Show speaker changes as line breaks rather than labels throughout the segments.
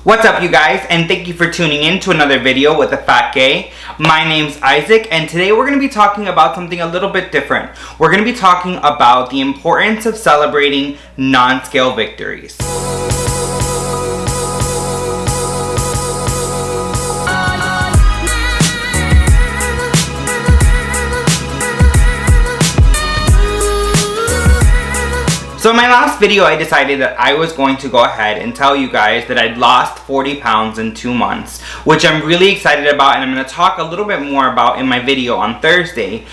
What's up, you guys, and thank you for tuning in to another video with the Fat Gay. My name's Isaac, and today we're going to be talking about something a little bit different. We're going to be talking about the importance of celebrating non-scale victories. So in my last video, I decided that I was going to go ahead and tell you guys that I'd lost 40 pounds in 2 months, which I'm really excited about, and I'm going to talk a little bit more about in my video on Thursday.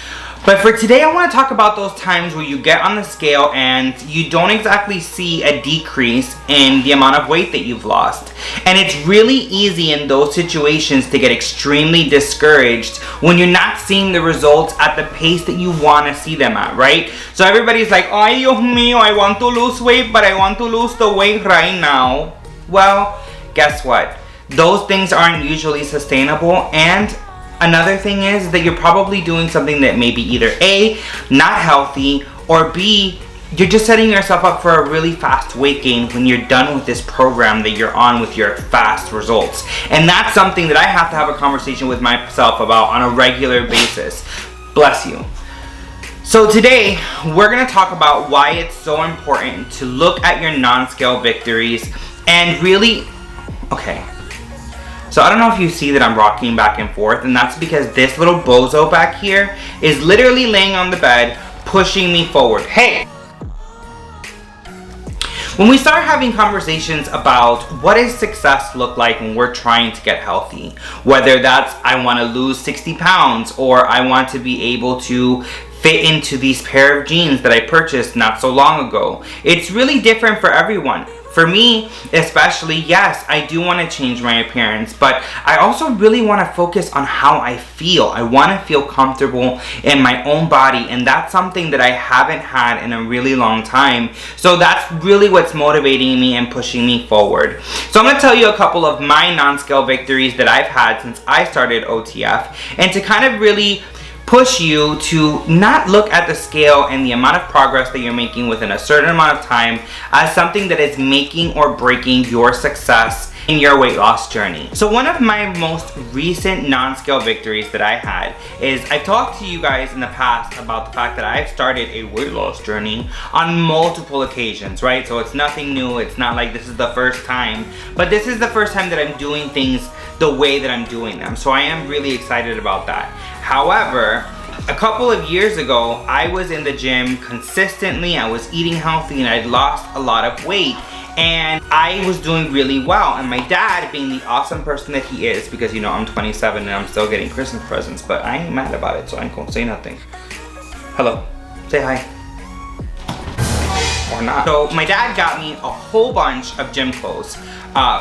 But for today, I want to talk about those times where you get on the scale and you don't exactly see a decrease in the amount of weight that you've lost. And it's really easy in those situations to get extremely discouraged when you're not seeing the results at the pace that you want to see them at, right? So everybody's like, ay, Dios mío, I want to lose weight, but I want to lose the weight right now. Well, guess what? Those things aren't usually sustainable, and another thing is that you're probably doing something that may be either A, not healthy, or B, you're just setting yourself up for a really fast weight gain when you're done with this program that you're on with your fast results. And that's something that I have to have a conversation with myself about on a regular basis. Bless you. So today, we're going to talk about why it's so important to look at your non-scale victories and really, okay. So I don't know if you see that I'm rocking back and forth, and that's because this little bozo back here is literally laying on the bed, pushing me forward. Hey! When we start having conversations about what does success look like when we're trying to get healthy, whether that's I want to lose 60 pounds or I want to be able to fit into these pair of jeans that I purchased not so long ago, it's really different for everyone. For me, especially, yes, I do want to change my appearance, but I also really want to focus on how I feel. I want to feel comfortable in my own body, and that's something that I haven't had in a really long time. So that's really what's motivating me and pushing me forward. So I'm going to tell you a couple of my non-scale victories that I've had since I started OTF, and to kind of really push you to not look at the scale and the amount of progress that you're making within a certain amount of time as something that is making or breaking your success in your weight loss journey. So one of my most recent non-scale victories that I had is I've talked to you guys in the past about the fact that I've started a weight loss journey on multiple occasions, right? So it's nothing new. It's not like this is the first time, but this is the first time that I'm doing things the way that I'm doing them. So I am really excited about that. However, a couple of years ago, I was in the gym consistently, I was eating healthy, and I'd lost a lot of weight. And I was doing really well. And my dad, being the awesome person that he is, because you know I'm 27 and I'm still getting Christmas presents, but I ain't mad about it, so I ain't gonna say nothing. Hello, say hi. Or not. So my dad got me a whole bunch of gym clothes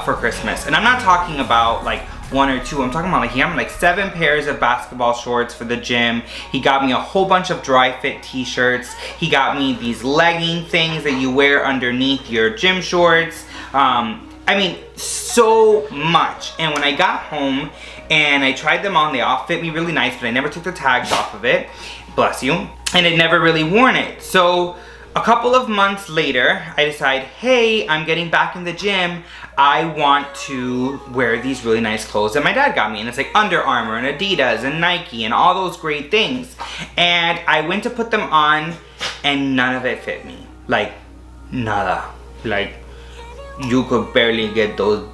for Christmas. And I'm not talking about like 1 or 2, I'm talking about like he got me like 7 pairs of basketball shorts for the gym. He got me a whole bunch of dry fit t-shirts. He got me these legging things that you wear underneath your gym shorts. I mean, so much. And when I got home and I tried them on, they all fit me really nice, but I never took the tags off of it. Bless you. And I'd never really worn it. So a couple of months later, I decide, hey, I'm getting back in the gym. I want to wear these really nice clothes that my dad got me. And it's like Under Armour and Adidas and Nike and all those great things. And I went to put them on and none of it fit me. Like, nada. Like, you could barely get those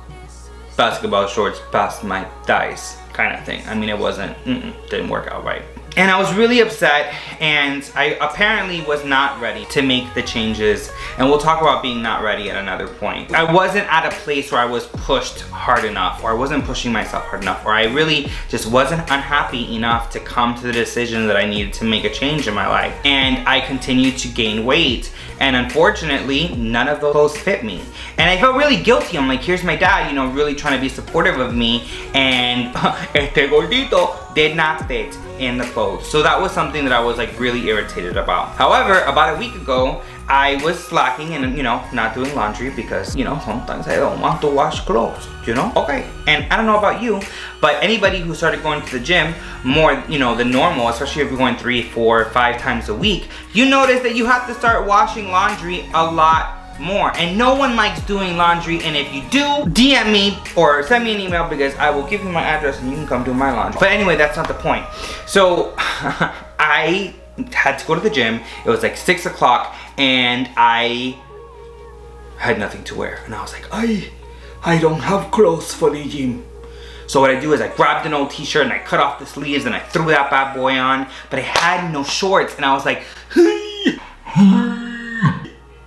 basketball shorts past my thighs kind of thing. I mean, it wasn't, didn't work out right. And I was really upset, and I apparently was not ready to make the changes, and we'll talk about being not ready at another point. I wasn't at a place where I was pushed hard enough, or I wasn't pushing myself hard enough, or I really just wasn't unhappy enough to come to the decision that I needed to make a change in my life. And I continued to gain weight, and unfortunately, none of those clothes fit me. And I felt really guilty. I'm like, here's my dad, you know, really trying to be supportive of me, and este gordito did not fit in the clothes. So that was something that I was like really irritated about. However, about a week ago, I was slacking and, you know, not doing laundry because, you know, sometimes I don't want to wash clothes, you know? Okay. And I don't know about you, but anybody who started going to the gym more, you know, than normal, especially if you're going 3, 4, 5 times a week, you notice that you have to start washing laundry a lot more. And no one likes doing laundry, and if you do, DM me or send me an email because I will give you my address and you can come do my laundry. But anyway, that's not the point. So I had to go to the gym. It was like 6 o'clock and I had nothing to wear. And I was like, I don't have clothes for the gym. So what I do is I grabbed an old t-shirt and I cut off the sleeves and I threw that bad boy on, but I had no shorts and I was like,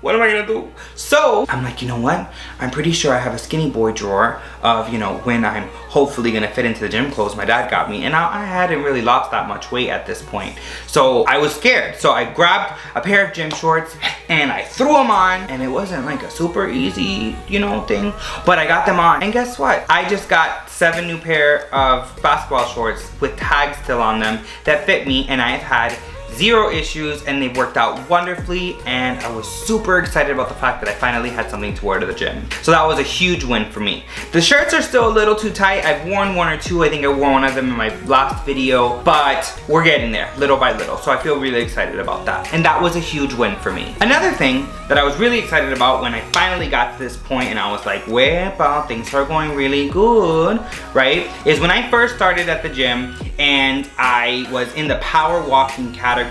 what am I gonna do? So I'm like, you know what? I'm pretty sure I have a skinny boy drawer of, you know, when I'm hopefully gonna fit into the gym clothes my dad got me. And I hadn't really lost that much weight at this point. So I was scared. So I grabbed a pair of gym shorts and I threw them on, and it wasn't like a super easy, you know, thing, but I got them on. And guess what? I just got 7 new pair of basketball shorts with tags still on them that fit me, and I've had 0 issues, and they worked out wonderfully, and I was super excited about the fact that I finally had something to wear to the gym. So that was a huge win for me. The shirts are still a little too tight. I've worn 1 or 2. I think I wore one of them in my last video, but we're getting there little by little. So I feel really excited about that. And that was a huge win for me. Another thing that I was really excited about when I finally got to this point and I was like, well, things are going really good, right? Is when I first started at the gym and I was in the power walking category.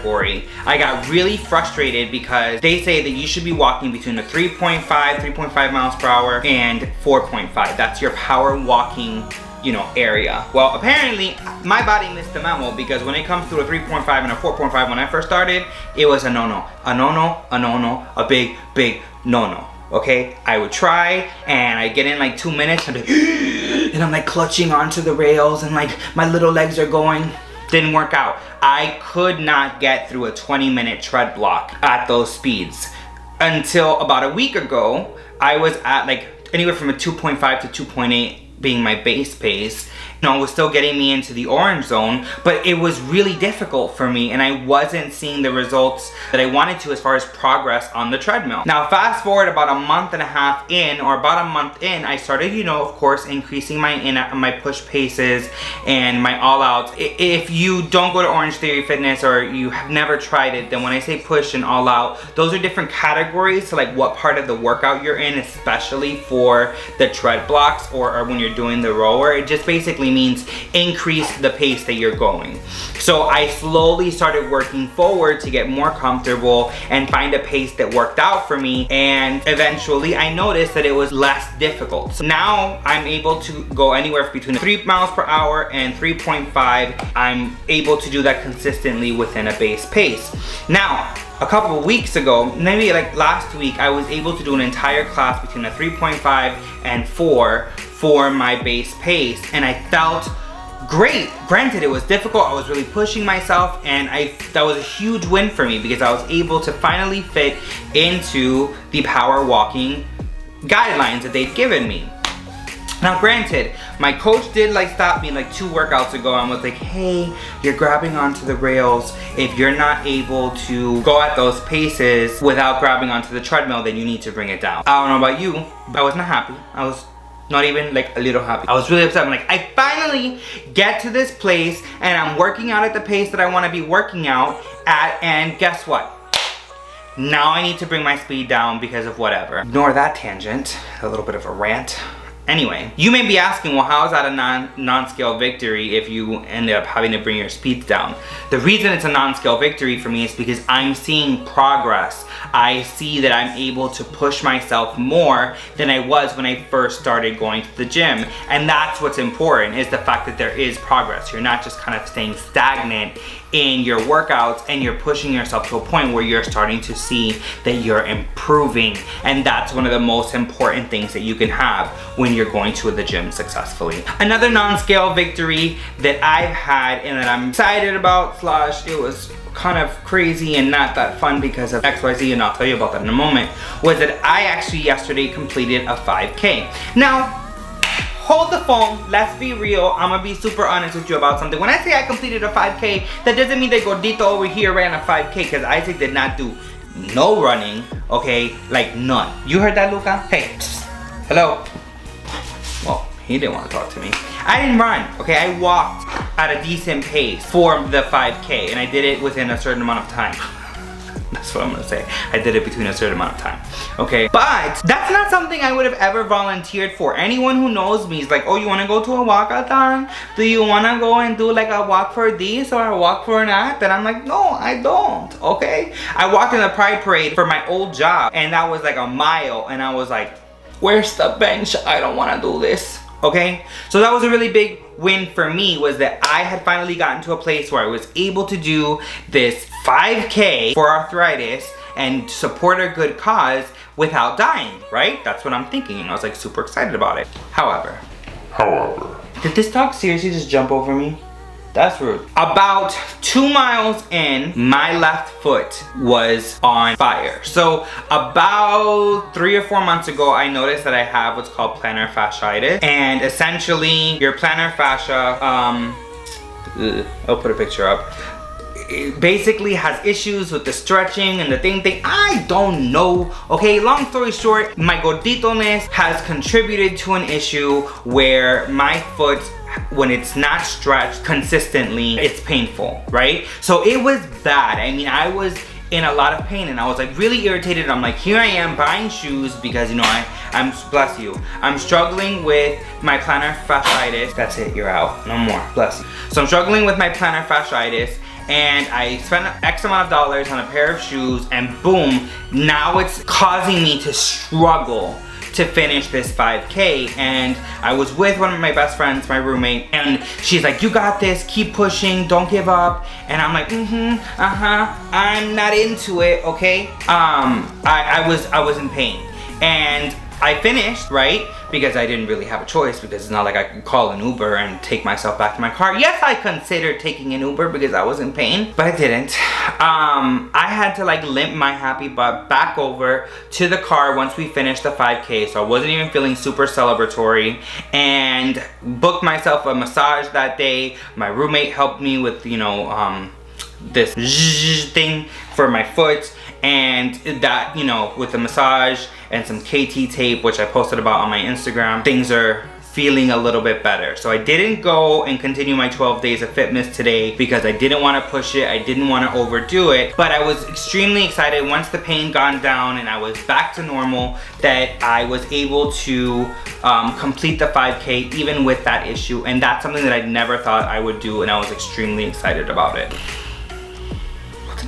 I got really frustrated because they say that you should be walking between a 3.5 miles per hour and 4.5. That's your power walking, you know, area. Well, apparently my body missed the memo, because when it comes to a 3.5 and a 4.5 when I first started, it was a no-no, a no-no, a no-no, a big no-no. Okay, I would try and I get in like 2 minutes and I'm like clutching onto the rails and like my little legs are going. Didn't work out. I could not get through a 20-minute tread block at those speeds. Until about a week ago, I was at like anywhere from a 2.5 to 2.8 being my base pace. You know, it was still getting me into the orange zone, but it was really difficult for me and I wasn't seeing the results that I wanted to as far as progress on the treadmill. Now fast forward about a month and a half in, or about a month in, I started, you know, of course, increasing my push paces and my all outs. If you don't go to Orange Theory Fitness or you have never tried it, then when I say push and all out, those are different categories to like what part of the workout you're in, especially for the tread blocks or when you're doing the rower. It just basically means increase the pace that you're going. So I slowly started working forward to get more comfortable and find a pace that worked out for me, and eventually I noticed that it was less difficult. So now I'm able to go anywhere between 3 miles per hour and 3.5. I'm able to do that consistently within a base pace. Now, a couple of weeks ago, maybe like last week, I was able to do an entire class between a 3.5 and 4 for my base pace, and I felt great. Granted, it was difficult. I was really pushing myself, and that was a huge win for me because I was able to finally fit into the power walking guidelines that they'd given me. Now granted, my coach did like stop me like 2 workouts ago and was like, hey, you're grabbing onto the rails. If you're not able to go at those paces without grabbing onto the treadmill, then you need to bring it down. I don't know about you, but I was not happy. I was not even like a little happy. I was really upset. I'm like, I finally get to this place and I'm working out at the pace that I want to be working out at, and guess what? Now I need to bring my speed down because of whatever. Ignore that tangent, a little bit of a rant. Anyway, you may be asking, well, how is that a non-scale victory if you end up having to bring your speeds down? The reason it's a non-scale victory for me is because I'm seeing progress. I see that I'm able to push myself more than I was when I first started going to the gym. And that's what's important, is the fact that there is progress. You're not just kind of staying stagnant in your workouts, and you're pushing yourself to a point where you're starting to see that you're improving. And that's one of the most important things that you can have when you're going to the gym successfully. Another non-scale victory that I've had and that I'm excited about, slash it was kind of crazy and not that fun because of XYZ, and I'll tell you about that in a moment, was that I actually yesterday completed a 5K. Now, hold the phone, let's be real. I'm gonna be super honest with you about something. When I say I completed a 5K, that doesn't mean that Gordito over here ran a 5K, because Isaac did not do no running, okay? Like none. You heard that, Luca? Hey, hello. Well, he didn't want to talk to me. I didn't run, okay? I walked at a decent pace for the 5K, and I did it within a certain amount of time. That's what I'm gonna say. I did it between a certain amount of time. Okay, but that's not something I would have ever volunteered for. Anyone who knows me is like, oh, you wanna go to a walkathon? Do you wanna go and do like a walk for this or a walk for that? And I'm like, no, I don't, okay? I walked in the Pride Parade for my old job and that was like a mile and I was like, where's the bench? I don't wanna do this. Okay, so that was a really big win for me, was that I had finally gotten to a place where I was able to do this 5K for arthritis and support a good cause without dying, right? That's what I'm thinking, and I was like super excited about it. However, did this dog seriously just jump over me? That's rude. About 2 miles in, my left foot was on fire. So about 3 or 4 months ago, I noticed that I have what's called plantar fasciitis. And essentially, your plantar fascia, I'll put a picture up. It basically has issues with the stretching and the thing. I don't know. Okay, long story short, my gordito-ness has contributed to an issue where my foot, when it's not stretched consistently, it's painful, right? So it was bad. I mean, I was in a lot of pain and I was like really irritated. I'm like, here I am buying shoes because, you know, I'm bless you, I'm struggling with my plantar fasciitis. That's it, you're out, no more, bless you. So I'm struggling with my plantar fasciitis and I spent X amount of dollars on a pair of shoes and boom, now it's causing me to struggle to finish this 5K. And I was with one of my best friends, my roommate, and she's like, you got this, keep pushing, don't give up. And I'm like, I'm not into it, okay? I was in pain. And I finished, right? Because I didn't really have a choice, because it's not like I could call an Uber and take myself back to my car. Yes, I considered taking an Uber because I was in pain, but I didn't. I had to like limp my happy butt back over to the car once we finished the 5K, so I wasn't even feeling super celebratory, and booked myself a massage that day. My roommate helped me with, you know, this thing for my foot, and that, you know, with the massage and some KT tape, which I posted about on my Instagram, things are feeling a little bit better. So I didn't go and continue my 12 days of fitness today because I didn't want to push it, I didn't want to overdo it, but I was extremely excited once the pain gone down and I was back to normal that I was able to complete the 5K even with that issue, and that's something that I never thought I would do, and I was extremely excited about it.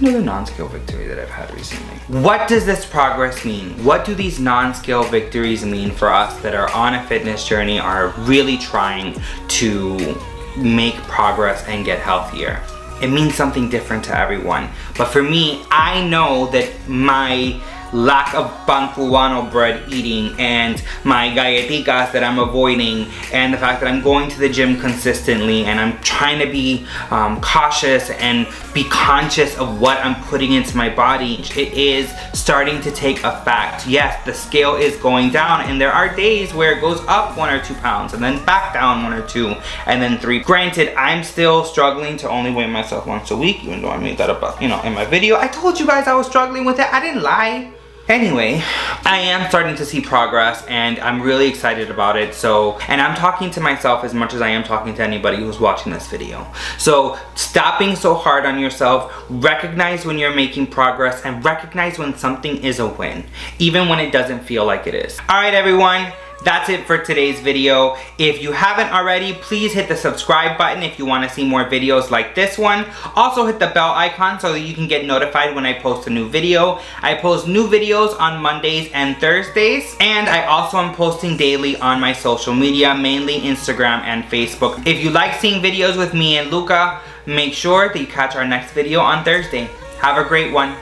Another non-scale victory that I've had recently. What does this progress mean? What do these non-scale victories mean for us that are on a fitness journey, are really trying to make progress and get healthier? It means something different to everyone. But for me, I know that my lack of pan cubano bread eating and my galletitas that I'm avoiding, and the fact that I'm going to the gym consistently and I'm trying to be cautious and be conscious of what I'm putting into my body, it is starting to take effect. Yes, the scale is going down, and there are days where it goes up 1 or 2 pounds and then back down 1 or 2 and then 3. Granted, I'm still struggling to only weigh myself once a week, even though I made that up, you know, in my video. I told you guys I was struggling with it. I didn't lie. Anyway, I am starting to see progress and I'm really excited about it. So, and I'm talking to myself as much as I am talking to anybody who's watching this video. So stop being so hard on yourself, recognize when you're making progress, and recognize when something is a win, even when it doesn't feel like it is. All right, everyone. That's it for today's video. If you haven't already, please hit the subscribe button if you want to see more videos like this one. Also hit the bell icon so that you can get notified when I post a new video. I post new videos on Mondays and Thursdays, and I also am posting daily on my social media, mainly Instagram and Facebook. If you like seeing videos with me and Luca, make sure that you catch our next video on Thursday. Have a great one.